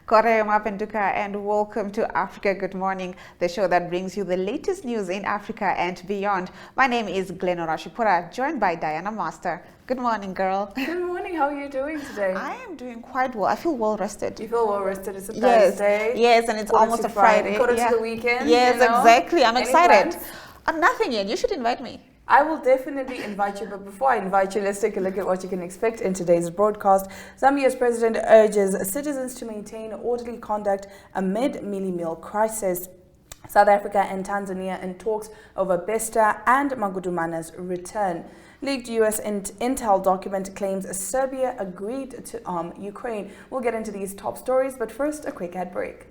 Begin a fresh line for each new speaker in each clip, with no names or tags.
Korea Mapenduka, and welcome to Africa Good Morning, the show that brings you the latest news in Africa and beyond. My name is Glenora Shipura, joined by Diana Master. Good morning, girl.
Good morning. How are you doing today?
I am doing quite well. I feel well rested.
You feel well rested? It's a Thursday.
Yes, and it's almost a Friday.
Quarter to the weekend.
Yes,
you know?
exactly. I'm
Any
excited.
plans?
Nothing yet. You should invite me.
I will definitely invite you, but before I invite you, let's take a look at what you can expect in today's broadcast. Zambia's president urges citizens to maintain orderly conduct amid Mealie meal crisis. South Africa and Tanzania in talks over Bester and Magudumana's return. Leaked US intel document claims Serbia agreed to arm Ukraine. We'll get into these top stories, but first, a quick ad break.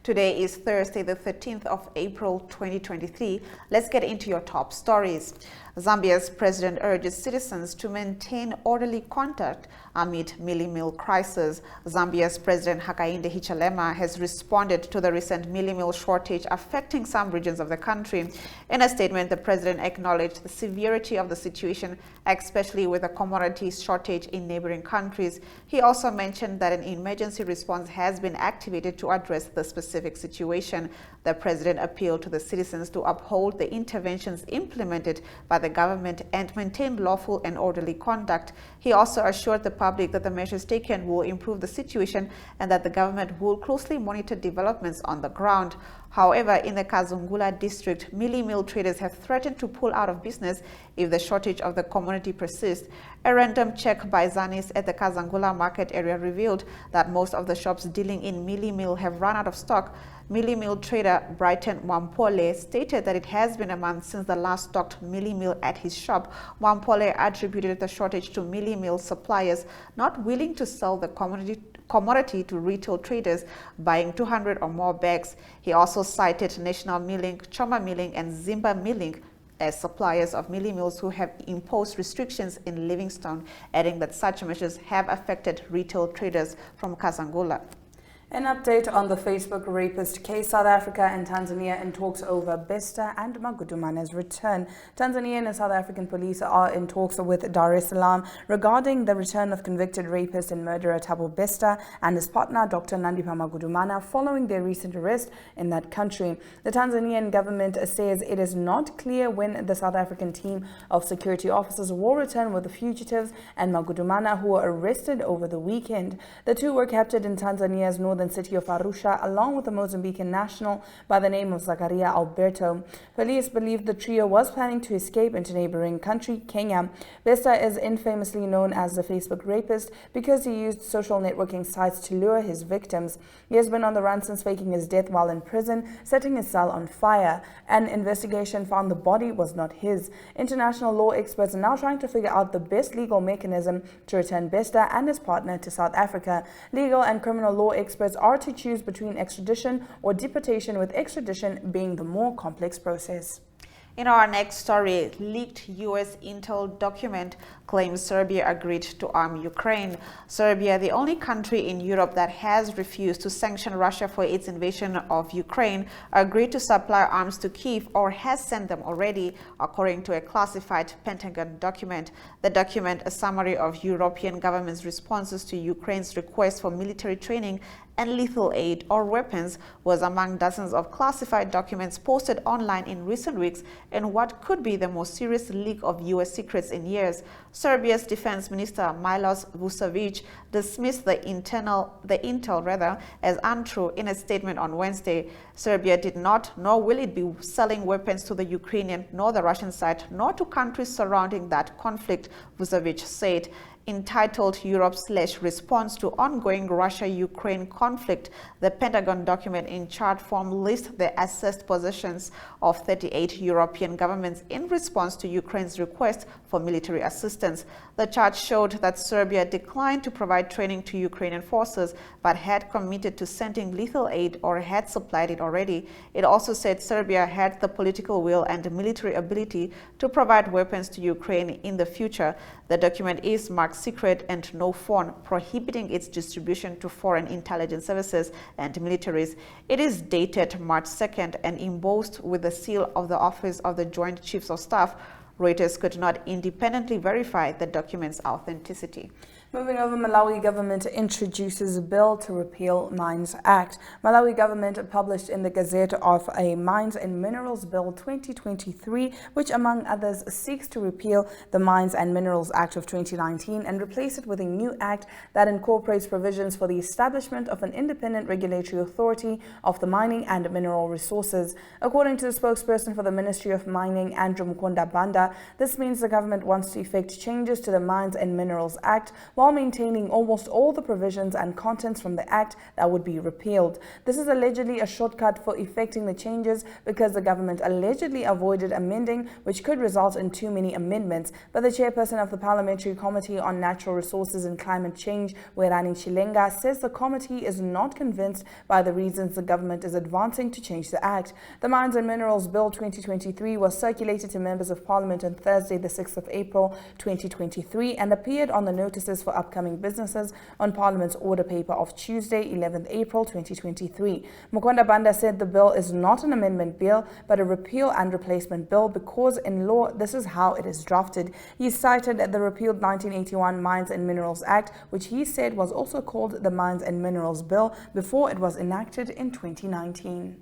Today is Thursday, the 13th of April, 2023. Let's get into your top stories. Zambia's president urges citizens to maintain orderly conduct amid Mealie meal crisis. Zambia's president Hakainde Hichilema has responded to the recent Mealie meal shortage affecting some regions of the country. In a statement, the president acknowledged the severity of the situation, especially with a commodity shortage in neighboring countries. He also mentioned that an emergency response has been activated to address the specific situation. The president appealed to the citizens to uphold the interventions implemented by the government and maintain lawful and orderly conduct. He also assured the public that the measures taken will improve the situation and that the government will closely monitor developments on the ground. However, in the Kazungula district, Mealie meal traders have threatened to pull out of business if the shortage of the commodity persists. A random check by Zanis at the Kazungula market area revealed that most of the shops dealing in Mealie meal have run out of stock. Mealie meal trader Brighton Wampole stated that it has been a month since the last stocked Mealie meal at his shop. Wampole attributed the shortage to Mealie meal suppliers not willing to sell the commodity to retail traders buying 200 or more bags. He also cited National Milling, Choma Milling and Zimba Milling as suppliers of Mealie meals who have imposed restrictions in Livingstone, adding that such measures have affected retail traders from Kazungula.
An update on the Facebook rapist case. South Africa and Tanzania in talks over Bester and Magudumana's return. Tanzanian and South African police are in talks with Dar es Salaam regarding the return of convicted rapist and murderer Thabo Bester and his partner Dr. Nandipa Magudumana following their recent arrest in that country. The Tanzanian government says it is not clear when the South African team of security officers will return with the fugitives and Magudumana, who were arrested over the weekend. The two were captured in Tanzania's northern city of Arusha, along with a Mozambican national by the name of Zakaria Alberto. Police believe the trio was planning to escape into neighboring country, Kenya. Bester is infamously known as the Facebook rapist because he used social networking sites to lure his victims. He has been on the run since faking his death while in prison, setting his cell on fire. An investigation found the body was not his. International law experts are now trying to figure out the best legal mechanism to return Bester and his partner to South Africa. Legal and criminal law experts are to choose between extradition or deportation, with extradition being the more complex process.
In our next story, leaked U.S. intel document claims Serbia agreed to arm Ukraine. Serbia, the only country in Europe that has refused to sanction Russia for its invasion of Ukraine, agreed to supply arms to Kyiv or has sent them already, according to a classified Pentagon document. The document, a summary of European governments' responses to Ukraine's request for military training and lethal aid or weapons, was among dozens of classified documents posted online in recent weeks in what could be the most serious leak of U.S. secrets in years. Serbia's defense minister Milos Vučević dismissed the intel as untrue in a statement on Wednesday. Serbia did not, nor will it be selling weapons to the Ukrainian nor the Russian side, nor to countries surrounding that conflict, Vučević said. Entitled Europe/Response to Ongoing Russia-Ukraine Conflict, the Pentagon document in chart form lists the assessed positions of 38 European governments in response to Ukraine's request for military assistance. The chart showed that Serbia declined to provide training to Ukrainian forces, but had committed to sending lethal aid or had supplied it already. It also said Serbia had the political will and military ability to provide weapons to Ukraine in the future. The document is marked secret and no phone, prohibiting its distribution to foreign intelligence services and militaries. It is dated March 2nd and embossed with the seal of the Office of the Joint Chiefs of Staff. Reuters could not independently verify the document's authenticity.
Moving over, Malawi government introduces bill to repeal Mines Act. Malawi government published in the Gazette of a Mines and Minerals Bill 2023, which among others seeks to repeal the Mines and Minerals Act of 2019 and replace it with a new act that incorporates provisions for the establishment of an independent regulatory authority of the mining and mineral resources. According to the spokesperson for the Ministry of Mining, Andrew Banda, this means the government wants to effect changes to the Mines and Minerals Act while maintaining almost all the provisions and contents from the Act that would be repealed. This is allegedly a shortcut for effecting the changes because the government allegedly avoided amending, which could result in too many amendments. But the chairperson of the Parliamentary Committee on Natural Resources and Climate Change, Werani Chilenga, says the committee is not convinced by the reasons the government is advancing to change the Act. The Mines and Minerals Bill 2023 was circulated to members of Parliament on Thursday, the 6th of April 2023, and appeared on the notices for upcoming businesses on Parliament's order paper of Tuesday, 11th April 2023. Mukonda Banda said the bill is not an amendment bill, but a repeal and replacement bill because in law, this is how it is drafted. He cited the repealed 1981 Mines and Minerals Act, which he said was also called the Mines and Minerals Bill before it was enacted in 2019.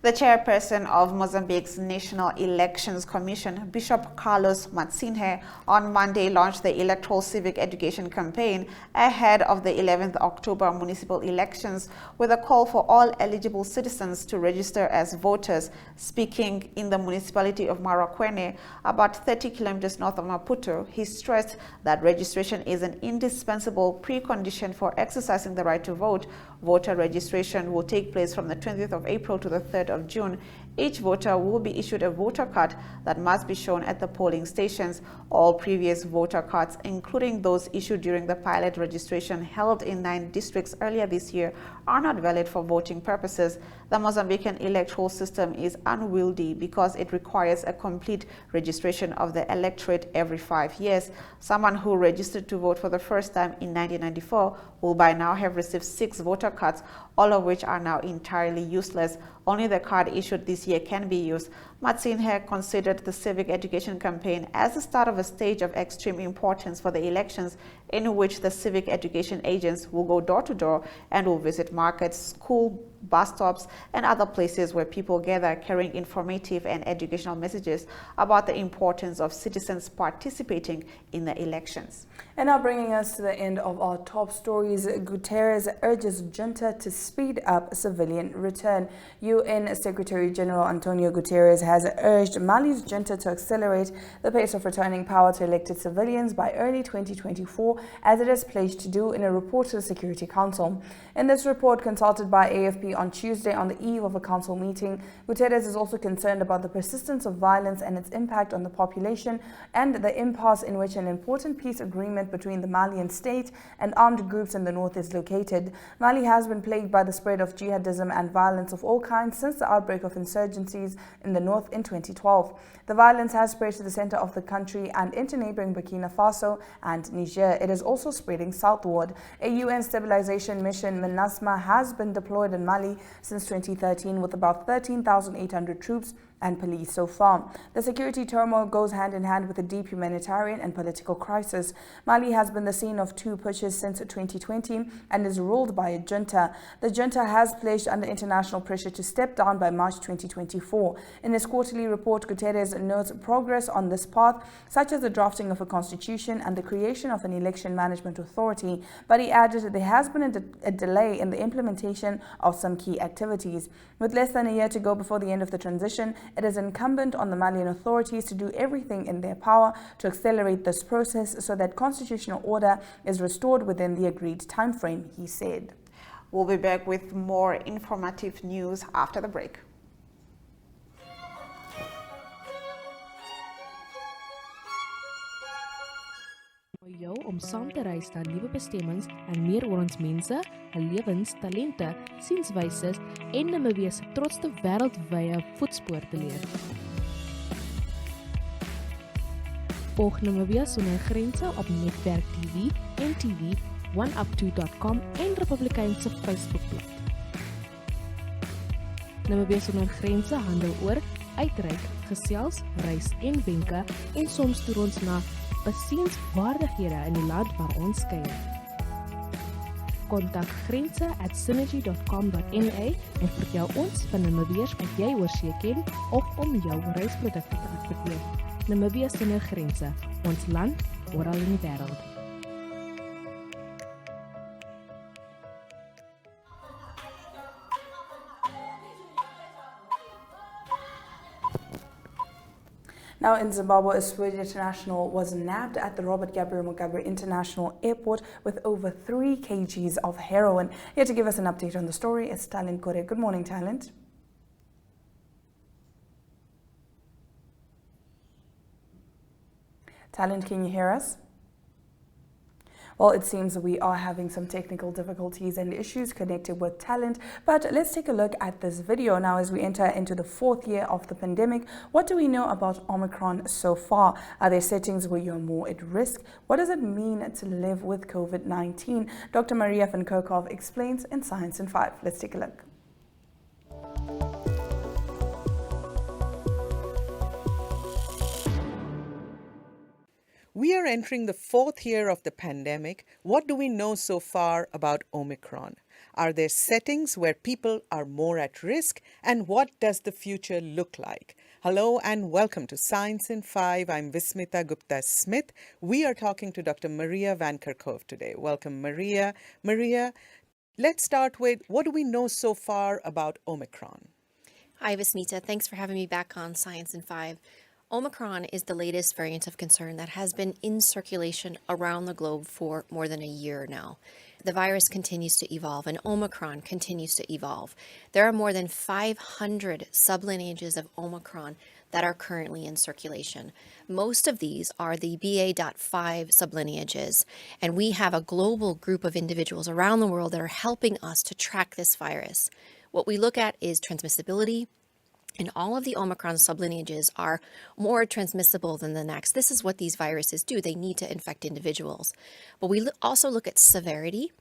The chairperson of Mozambique's National Elections Commission, Bishop Carlos Matsinhe, on Monday launched the electoral civic education campaign ahead of the 11th October municipal elections with a call for all eligible citizens to register as voters. Speaking in the municipality of Marakwene, about 30 kilometers north of Maputo, he stressed that registration is an indispensable precondition for exercising the right to vote. Voter registration will take place from the 20th of April to the 3rd of June. Each voter will be issued a voter card that must be shown at the polling stations. All previous voter cards, including those issued during the pilot registration held in 9 districts earlier this year, are not valid for voting purposes. The Mozambican electoral system is unwieldy because it requires a complete registration of the electorate every 5 years. Someone who registered to vote for the first time in 1994 will by now have received 6 voter cards, all of which are now entirely useless. Only the card issued this year can be used. Matsinhe considered the civic education campaign as the start of a stage of extreme importance for the elections, in which the civic education agents will go door to door and will visit markets, school, bus stops, and other places where people gather, carrying informative and educational messages about the importance of citizens participating in the elections.
And now bringing us to the end of our top stories, Guterres urges junta to speed up civilian return. UN Secretary General Antonio Guterres has urged Mali's junta to accelerate the pace of returning power to elected civilians by early 2024, as it has pledged to do in a report to the Security Council. In this report, consulted by AFP on Tuesday on the eve of a council meeting, Guterres is also concerned about the persistence of violence and its impact on the population and the impasse in which an important peace agreement between the Malian state and armed groups in the north is located. Mali has been plagued by the spread of jihadism and violence of all kinds since the outbreak of insurgencies in the north north in 2012. The violence has spread to the center of the country and into neighboring Burkina Faso and Niger. It is also spreading southward. A UN stabilization mission, MINUSMA, has been deployed in Mali since 2013 with about 13,800 troops and police so far. The security turmoil goes hand in hand with a deep humanitarian and political crisis. Mali has been the scene of two pushes since 2020 and is ruled by a junta. The junta has placed under international pressure to step down by March 2024. In his quarterly report, Guterres notes progress on this path, such as the drafting of a constitution and the creation of an election management authority, but he added that there has been a delay in the implementation of some key activities. With less than a year to go before the end of the transition, it is incumbent on the Malian authorities to do everything in their power to accelerate this process so that constitutional order is restored within the agreed timeframe, he said.
We'll be back with more informative news after the break.
Jou om saam te reis na nuwe bestemmings en meer oor ons mense, hul lewens, talente, sienswyse en Namibië se trotste wêreldwye voetspoor te leer. Volg Namibië sonder grense op Netwerk TV, NTV, oneup2.com en Republikeinse Facebookblad. Namibië sonder grense handel oor uitreik, gesels, reis en wenke en soms toer ons na besienswaardighede in die land waar ons kuier. Kontak grense@synergy.com.na en vertel ons van Namibiërs wat jy oor see ken of om jou reisprodukte te adverteer. Namibië sonder grense, ons land oral in die wêreld.
Now in Zimbabwe, a Swedish national was nabbed at the Robert Gabriel Mugabe International Airport with over 3 kgs of heroin. Here to give us an update on the story is Talent Kore. Good morning, Talent. Talent, can you hear us? Well, it seems we are having some technical difficulties and issues connected with Talent, but let's take a look at this video now as we enter into the 4th year of the pandemic. What do we know about Omicron so far? Are there settings where you're more at risk? What does it mean to live with COVID-19? Dr. Maria van Kerkhoff explains in Science in 5. Let's take a look.
We are entering the 4th year of the pandemic. What do we know so far about Omicron? Are there settings where people are more at risk? And what does the future look like? Hello and welcome to Science in 5. I'm Vismita Gupta-Smith. We are talking to Dr. Maria van Kerkhoff today. Welcome, Maria. Maria, let's start with what do we know so far about Omicron?
Hi, Vismita. Thanks for having me back on Science in 5. Omicron is the latest variant of concern that has been in circulation around the globe for more than a year now. The virus continues to evolve and Omicron continues to evolve. There are more than 500 sublineages of Omicron that are currently in circulation. Most of these are the BA.5 sublineages, and we have a global group of individuals around the world that are helping us to track this virus. What we look at is transmissibility, and all of the Omicron sublineages are more transmissible than the next. This is what these viruses do. They need to infect individuals. But we also look at severity.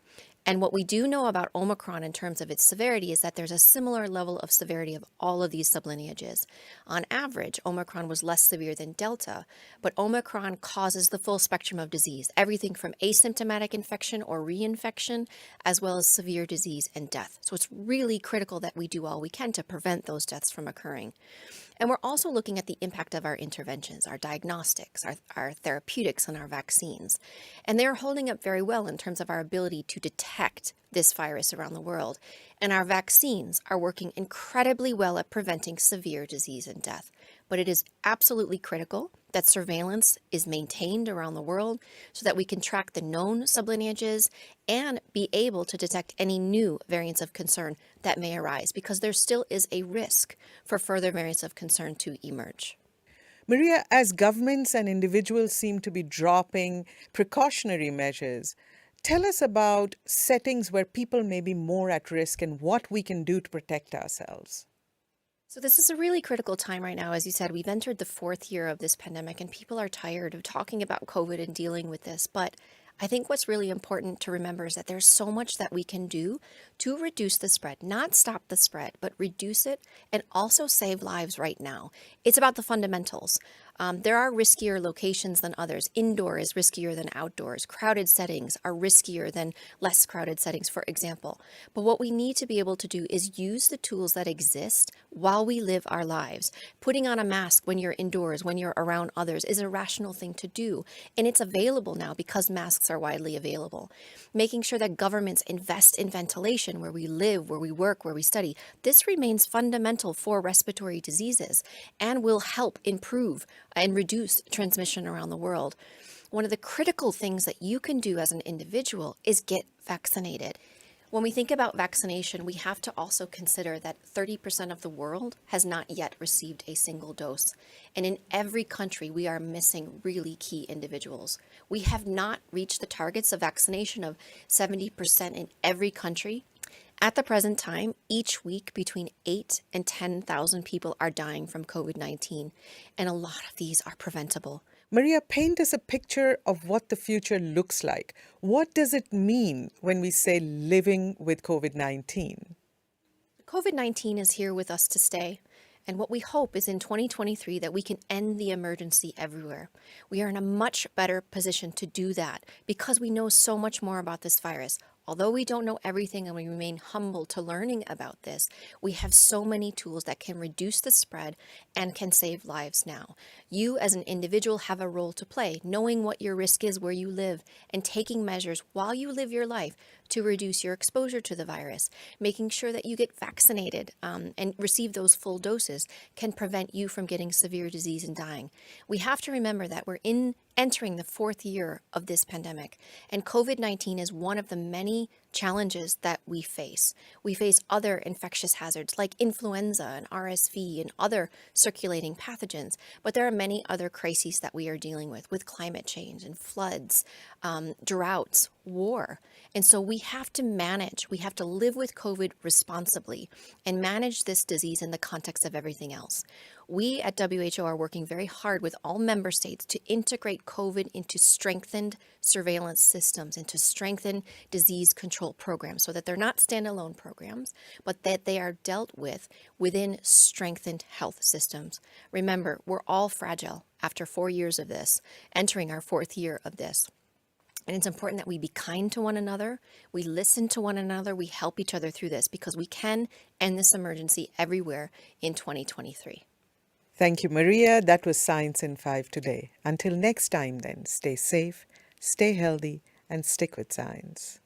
And what we do know about Omicron in terms of its severity is that there's a similar level of severity of all of these sublineages. On average, Omicron was less severe than Delta, but Omicron causes the full spectrum of disease, everything from asymptomatic infection or reinfection, as well as severe disease and death. So it's really critical that we do all we can to prevent those deaths from occurring. And we're also looking at the impact of our interventions, our diagnostics, our therapeutics, and our vaccines. And they're holding up very well in terms of our ability to detect this virus around the world. And our vaccines are working incredibly well at preventing severe disease and death. But it is absolutely critical that surveillance is maintained around the world so that we can track the known sublineages and be able to detect any new variants of concern that may arise, because there still is a risk for further variants of concern to emerge.
Maria, as governments and individuals seem to be dropping precautionary measures, tell us about settings where people may be more at risk and what we can do to protect ourselves.
So this is a really critical time right now. As you said, we've entered the fourth year of this pandemic and people are tired of talking about COVID and dealing with this. But I think what's really important to remember is that there's so much that we can do to reduce the spread, not stop the spread, but reduce it and also save lives right now. It's about the fundamentals. There are riskier locations than others. Indoor is riskier than outdoors. Crowded settings are riskier than less crowded settings, for example. But what we need to be able to do is use the tools that exist while we live our lives. Putting on a mask when you're indoors, when you're around others, is a rational thing to do. And it's available now because masks are widely available. Making sure that governments invest in ventilation where we live, where we work, where we study. This remains fundamental for respiratory diseases and will help improve and reduce transmission around the world. One of the critical things that you can do as an individual is get vaccinated. When we think about vaccination, we have to also consider that 30% of the world has not yet received a single dose. And in every country, we are missing really key individuals. We have not reached the targets of vaccination of 70% in every country. At the present time, each week between 8,000 and 10,000 people are dying from COVID-19, and a lot of these are preventable.
Maria, paint us a picture of what the future looks like. What does it mean when we say living with COVID-19?
COVID-19 is here with us to stay. And what we hope is in 2023 that we can end the emergency everywhere. We are in a much better position to do that because we know so much more about this virus. Although we don't know everything and we remain humble to learning about this, we have so many tools that can reduce the spread and can save lives now. You as an individual have a role to play, knowing what your risk is where you live and taking measures while you live your life to reduce your exposure to the virus. Making sure that you get vaccinated and receive those full doses can prevent you from getting severe disease and dying. We have to remember that we're entering the fourth year of this pandemic, and COVID-19 is one of the many challenges that we face. We face other infectious hazards like influenza and RSV and other circulating pathogens, but there are many other crises that we are dealing with climate change and floods, droughts, war. And so we have to live with COVID responsibly and manage this disease in the context of everything else. We at WHO are working very hard with all member states to integrate COVID into strengthened surveillance systems, into strengthened disease control programs, so that they're not standalone programs, but that they are dealt with within strengthened health systems. Remember, we're all fragile after 4 years of this, entering our fourth year of this. And it's important that we be kind to one another, we listen to one another, we help each other through this, because we can end this emergency everywhere in 2023.
Thank you, Maria. That was Science in 5 today. Until next time then, stay safe, stay healthy, and stick with science.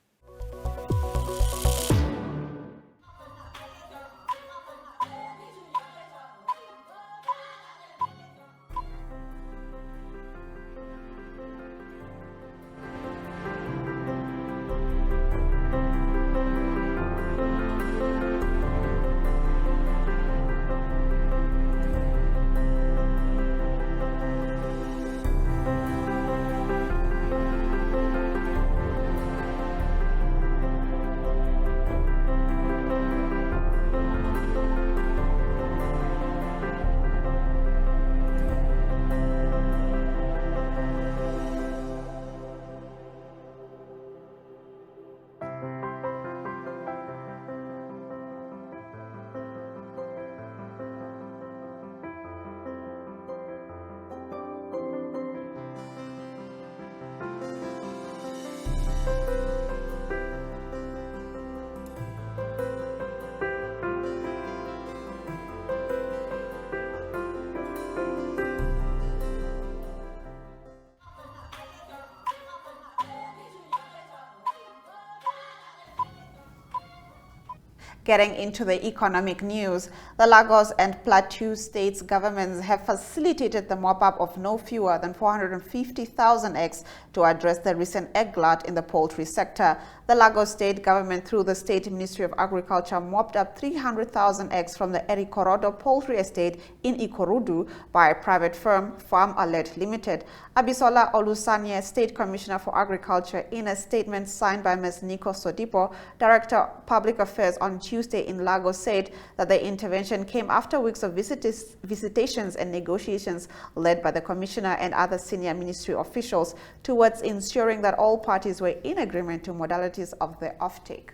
Getting into the economic news, the Lagos and Plateau states governments have facilitated the mop-up of no fewer than 450,000 eggs to address the recent egg glut in the poultry sector. The Lagos state government, through the State Ministry of Agriculture, mopped up 300,000 eggs from the Erikorodo poultry estate in Ikorodu by a private firm, Farm Alert Limited. Abisola Olusanye, State Commissioner for Agriculture, in a statement signed by Ms. Nico Sodipo, Director of Public Affairs on Tuesday in Lagos said that the intervention came after weeks of visitations and negotiations led by the commissioner and other senior ministry officials towards ensuring that all parties were in agreement to modalities of the offtake.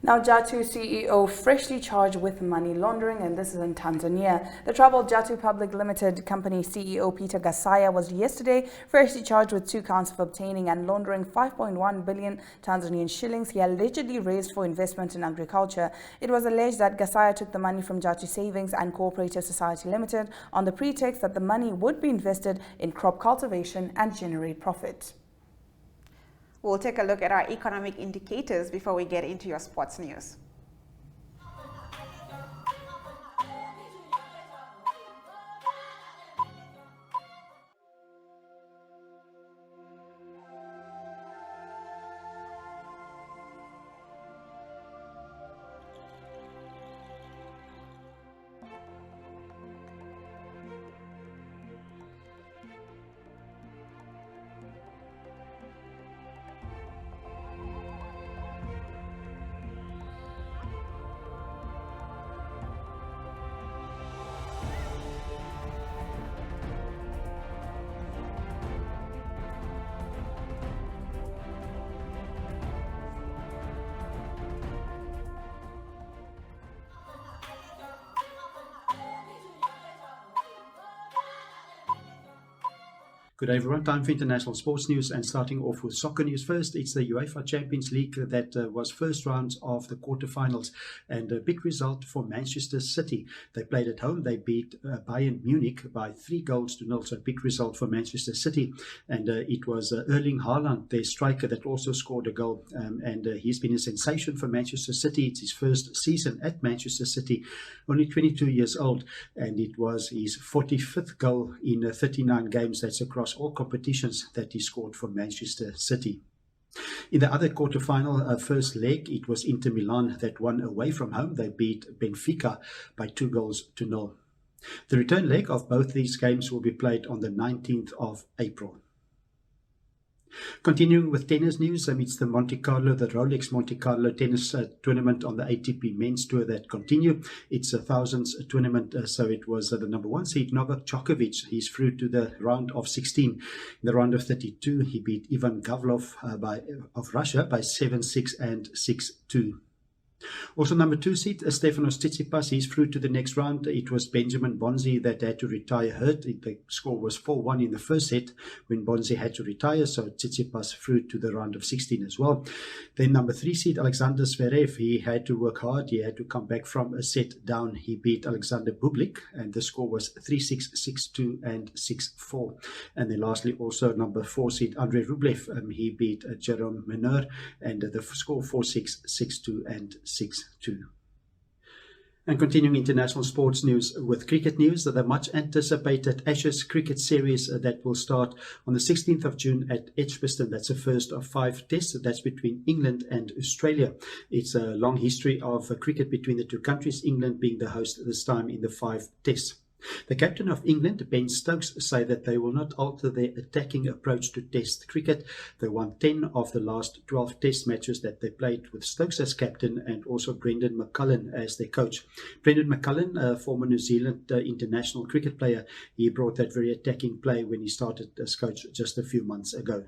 Now, Jatu CEO freshly charged with money laundering, and this is in Tanzania. The troubled Jatu Public Limited Company CEO Peter Gasaya was yesterday freshly charged with 2 counts of obtaining and laundering 5.1 billion Tanzanian shillings he allegedly raised for investment in agriculture. It was alleged that Gasaya took the money from Jatu Savings and Cooperative Society Limited on the pretext that the money would be invested in crop cultivation and generate profit.
We'll take a look at our economic indicators before we get into your sports news.
Good day everyone, time for international sports news, and starting off with soccer news first. It's the UEFA Champions League that was first round of the quarterfinals, and a big result for Manchester City. They played at home, they beat Bayern Munich by 3-0, so a big result for Manchester City. And it was Erling Haaland, their striker, that also scored a goal, and he's been a sensation for Manchester City. It's his first season at Manchester City, only 22 years old, and it was his 45th goal in 39 games. That's across all competitions that he scored for Manchester City. In the other quarterfinal first leg, it was Inter Milan that won away from home. They beat Benfica by 2-0. The return leg of both these games will be played on the 19th of April. Continuing with tennis news, it's the Rolex Monte Carlo tennis tournament on the ATP Men's Tour that continue. It's a thousands tournament, so it was the number 1 seed Novak Djokovic. He's through to the round of 16. In the round of 32, he beat Ivan Gavlov of Russia by 7-6 and 6-2. Also, number 2 seed Stefanos Tsitsipas, he's through to the next round. It was Benjamin Bonzi that had to retire hurt. The score was 4-1 in the first set when Bonzi had to retire, so Tsitsipas through to the round of 16 as well. Then number 3 seed Alexander Zverev, he had to work hard. He had to come back from a set down. He beat Alexander Bublik, and the score was 3-6, 6-2 and 6-4. And then lastly, also number 4 seed Andrei Rublev, he beat Jerome Meneur, and the score 4-6, 6-2 and 6-2. And continuing international sports news with cricket news, the much anticipated Ashes cricket series that will start on the 16th of June at Edgbaston. That's the first of 5 tests. That's between England and Australia. It's a long history of cricket between the two countries, England being the host this time in the 5 tests. The captain of England, Ben Stokes, say that they will not alter their attacking approach to Test cricket. They won 10 of the last 12 Test matches that they played with Stokes as captain and also Brendan McCullum as their coach. Brendan McCullum, a former New Zealand international cricket player, he brought that very attacking play when he started as coach just a few months ago.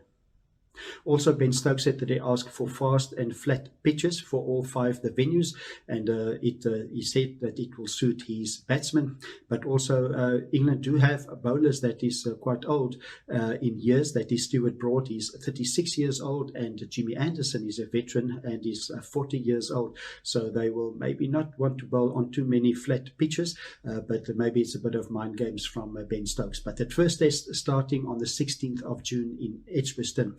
Also, Ben Stokes said that they asked for fast and flat pitches for all 5 the venues, and he said that it will suit his batsmen. But also, England do have bowlers that is quite old in years. That is Stuart Broad, he's 36 years old, and Jimmy Anderson is a veteran and is 40 years old. So they will maybe not want to bowl on too many flat pitches, but maybe it's a bit of mind games from Ben Stokes. But that first test starting on the 16th of June in Edgbaston.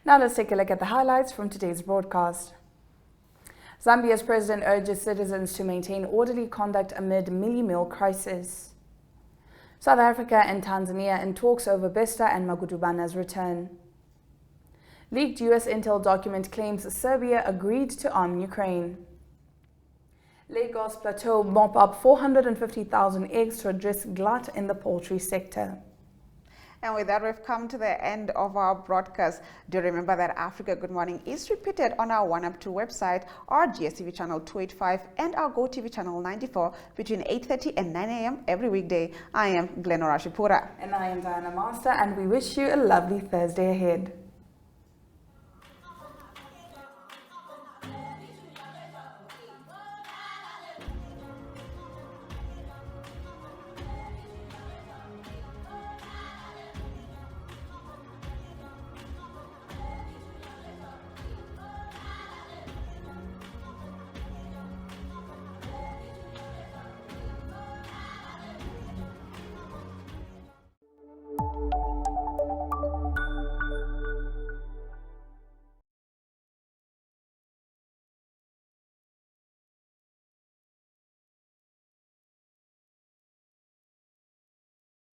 Now let's take a look at the highlights from today's broadcast. Zambia's president urges citizens to maintain orderly conduct amid Mealie meal crisis. South Africa and Tanzania in talks over Bester and Magudumana's return. Leaked US intel document claims Serbia agreed to arm Ukraine. Lagos Plateau mop up 450,000 eggs to address glut in the poultry sector.
And with that, we've come to the end of our broadcast. Do remember that Africa Good Morning is repeated on our 1up2 website, our GSTV channel 285, and our GoTV channel 94 between 8:30 and 9 a.m. every weekday. I am Glenora Shipura.
And I am Diana Master, and we wish you a lovely Thursday ahead.